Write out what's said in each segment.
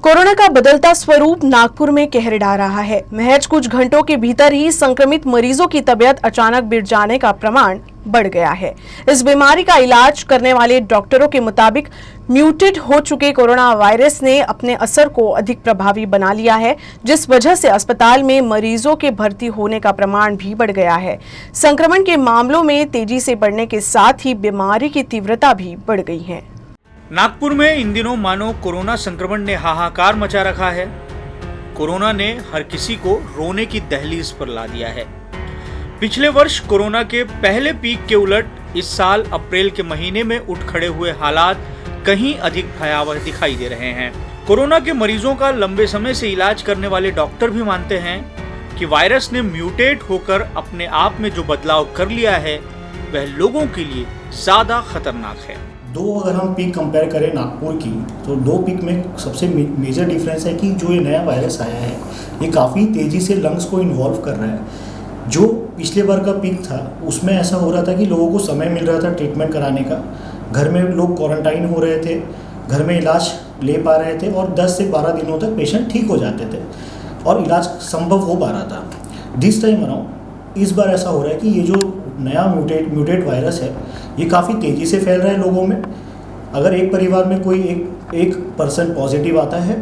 Corona का बदलता स्वरूप नागपुर में कहर ढा रहा है। महज कुछ घंटों के भीतर ही संक्रमित मरीजों की तबीयत अचानक बिगड़ जाने का प्रमाण बढ़ गया है। इस बीमारी का इलाज करने वाले डॉक्टरों के मुताबिक म्यूटेट हो चुके कोरोना वायरस ने अपने असर को अधिक प्रभावी बना लिया है, जिस वजह से अस्पताल में मरीजों के भर्ती होने का प्रमाण भी बढ़ गया है। संक्रमण के मामलों में तेजी से बढ़ने के साथ ही बीमारी की तीव्रता भी बढ़ गई है। नागपुर में इन दिनों मानो कोरोना संक्रमण ने हाहाकार मचा रखा है। कोरोना ने हर किसी को रोने की दहलीज पर ला दिया है। पिछले वर्ष कोरोना के पहले पीक के उलट इस साल अप्रैल के महीने में उठ खड़े हुए हालात कहीं अधिक भयावह दिखाई दे रहे हैं। कोरोना के मरीजों का लंबे समय से इलाज करने वाले डॉक्टर भी मानते हैं कि वायरस ने म्यूटेट होकर अपने आप में जो बदलाव कर लिया है वह लोगों के लिए ज्यादा खतरनाक है। अगर हम पीक कंपेयर करें नागपुर की, तो दो पीक में सबसे मेजर डिफरेंस है कि जो ये नया वायरस आया है ये काफ़ी तेज़ी से लंग्स को इन्वॉल्व कर रहा है। जो पिछले बार का पीक था उसमें ऐसा हो रहा था कि लोगों को समय मिल रहा था ट्रीटमेंट कराने का, घर में लोग क्वारंटाइन हो रहे थे, घर में इलाज ले पा रहे थे और 10 से 12 दिनों तक पेशेंट ठीक हो जाते थे और इलाज संभव हो पा रहा था। दिस टाइम अराउंड इस बार ऐसा हो रहा है कि ये जो नया म्यूटेट वायरस है ये काफ़ी तेज़ी से फैल रहा है लोगों में। अगर एक परिवार में कोई एक पर्सन पॉजिटिव आता है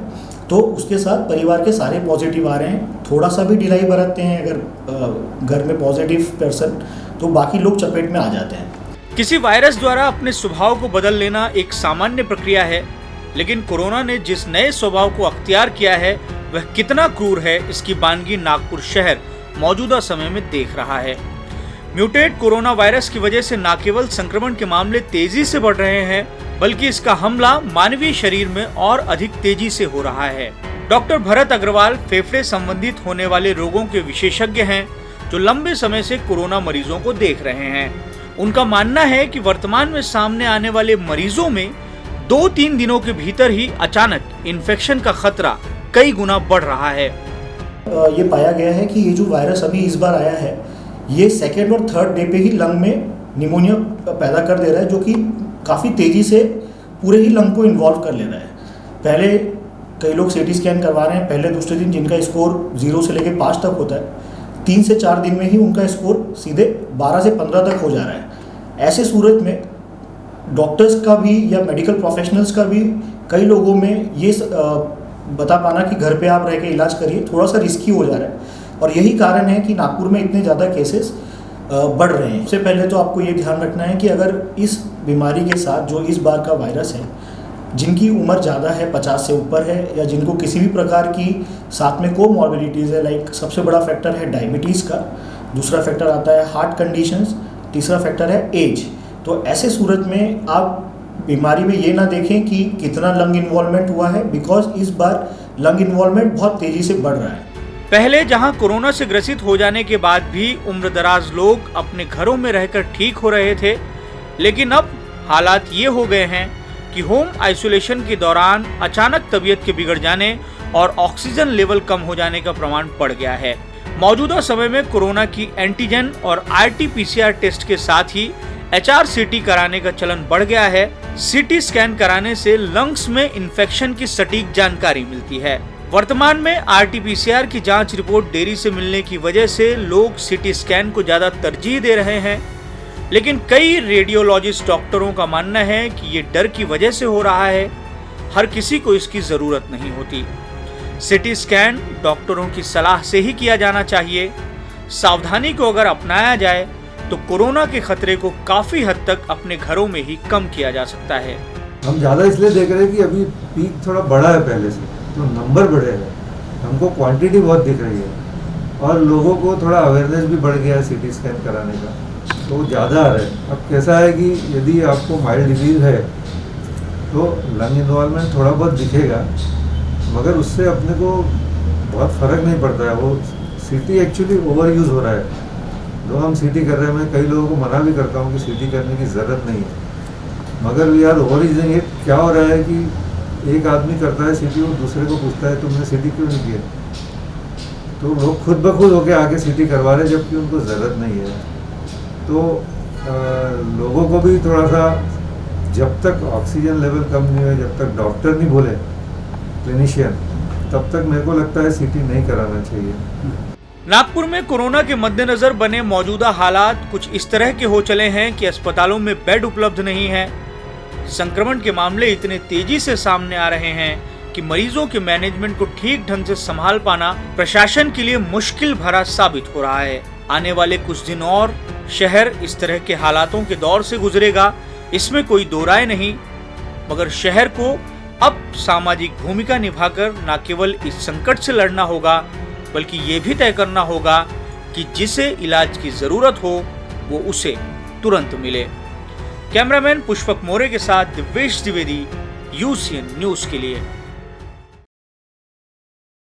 तो उसके साथ परिवार के सारे पॉजिटिव आ रहे हैं। थोड़ा सा भी ढिलाई बरतते हैं अगर घर में पॉजिटिव पर्सन, तो बाकी लोग चपेट में आ जाते हैं। किसी वायरस द्वारा अपने स्वभाव को बदल लेना एक सामान्य प्रक्रिया है, लेकिन कोरोना ने जिस नए स्वभाव को अख्तियार किया है वह कितना क्रूर है, इसकी बानगी नागपुर शहर मौजूदा समय में देख रहा है। म्यूटेट कोरोना वायरस की वजह से न केवल संक्रमण के मामले तेजी से बढ़ रहे हैं, बल्कि इसका हमला मानवीय शरीर में और अधिक तेजी से हो रहा है। डॉक्टर भरत अग्रवाल फेफड़े संबंधित होने वाले रोगों के विशेषज्ञ हैं, जो लंबे समय से कोरोना मरीजों को देख रहे हैं। उनका मानना है कि वर्तमान में सामने आने वाले मरीजों में 2-3 दिनों के भीतर ही अचानक इन्फेक्शन का खतरा कई गुना बढ़ रहा है। ये पाया गया है कि ये जो वायरस अभी इस बार आया है ये सेकेंड और थर्ड डे पे ही लंग में निमोनिया पैदा कर दे रहा है, जो कि काफ़ी तेज़ी से पूरे ही लंग को इन्वॉल्व कर ले रहा है। पहले कई लोग सीटी स्कैन करवा रहे हैं पहले दूसरे दिन, जिनका स्कोर 0 से लेकर 5 तक होता है, 3 से 4 दिन में ही उनका स्कोर सीधे 12 से 15 तक हो जा रहा है। ऐसे सूरत में डॉक्टर्स का भी या मेडिकल प्रोफेशनल्स का भी कई लोगों में ये बता पाना कि घर पे आप रह के इलाज करिए थोड़ा सा रिस्की हो जा रहा है, और यही कारण है कि नागपुर में इतने ज़्यादा केसेस बढ़ रहे हैं। सबसे पहले तो आपको ये ध्यान रखना है कि अगर इस बीमारी के साथ जो इस बार का वायरस है, जिनकी उम्र ज़्यादा है, 50 से ऊपर है, या जिनको किसी भी प्रकार की साथ में कोमॉर्बिडिटीज़ है, लाइक सबसे बड़ा फैक्टर है डायबिटीज़ का, दूसरा फैक्टर आता है हार्ट कंडीशंस, तीसरा फैक्टर है एज। तो ऐसे सूरत में आप बीमारी में ये ना देखें कि कितना लंग इन्वॉल्वमेंट हुआ है, बिकॉज इस बार लंग इन्वॉल्वमेंट बहुत तेज़ी से बढ़ रहा है। पहले जहां कोरोना से ग्रसित हो जाने के बाद भी उम्रदराज लोग अपने घरों में रहकर ठीक हो रहे थे, लेकिन अब हालात ये हो गए हैं कि होम आइसोलेशन के दौरान अचानक तबीयत के बिगड़ जाने और ऑक्सीजन लेवल कम हो जाने का प्रमाण बढ़ गया है। मौजूदा समय में कोरोना की एंटीजन और RT-PCR टेस्ट के साथ ही HRCT कराने का चलन बढ़ गया है। CT स्कैन कराने से लंग्स में इन्फेक्शन की सटीक जानकारी मिलती है। वर्तमान में RT-PCR की जांच रिपोर्ट देरी से मिलने की वजह से लोग CT स्कैन को ज्यादा तरजीह दे रहे हैं, लेकिन कई रेडियोलॉजिस्ट डॉक्टरों का मानना है कि ये डर की वजह से हो रहा है, हर किसी को इसकी जरूरत नहीं होती। CT स्कैन डॉक्टरों की सलाह से ही किया जाना चाहिए। सावधानी को अगर अपनाया जाए तो कोरोना के खतरे को काफी हद तक अपने घरों में ही कम किया जा सकता है। हम ज़्यादा इसलिए देख रहे हैं कि अभी पीक थोड़ा बड़ा है पहले से, तो नंबर बढ़े हैं, हमको क्वांटिटी बहुत दिख रही है और लोगों को थोड़ा अवेयरनेस भी बढ़ गया है CT स्कैन कराने का, तो ज़्यादा आ रहा है। अब कैसा है कि यदि आपको माइल्ड डिजीज़ है तो लंग इन्वॉल्वमेंट थोड़ा बहुत दिखेगा, मगर उससे अपने को बहुत फ़र्क नहीं पड़ता है। वो CT एक्चुअली ओवर यूज़ हो रहा है। जो हम CT कर रहे हैं, मैं कई लोगों को मना भी करता हूँ कि CT करने की ज़रूरत नहीं है, मगर we are over using it. क्या हो रहा है कि एक आदमी करता है CT और दूसरे को पूछता है तुमने CT क्यों नहीं किया, तो लोग खुद ब खुद होके आके CT करवा रहे जबकि उनको ज़रूरत नहीं है। तो लोगों को भी थोड़ा सा, जब तक ऑक्सीजन लेवल कम नहीं हो, जब तक डॉक्टर नहीं बोले क्लिनिशियन, तब तक मेरे को लगता है सीटी नहीं कराना चाहिए। नागपुर में कोरोना के मद्देनजर बने मौजूदा हालात कुछ इस तरह के हो चले हैं कि अस्पतालों में बेड उपलब्ध नहीं है। संक्रमण के मामले इतने तेजी से सामने आ रहे हैं कि मरीजों के मैनेजमेंट को ठीक ढंग से संभाल पाना प्रशासन के लिए मुश्किल भरा साबित हो रहा है। आने वाले कुछ दिन और शहर इस तरह के हालातों के दौर से गुजरेगा, इसमें कोई दो राय नहीं, मगर शहर को अब सामाजिक भूमिका निभाकर न केवल इस संकट से लड़ना होगा, बल्कि ये भी तय करना होगा कि जिसे इलाज की जरूरत हो वो उसे तुरंत मिले। कैमरामैन पुष्पक मोरे के साथ दिव्येश द्विवेदी, यूसीएन न्यूज के लिए।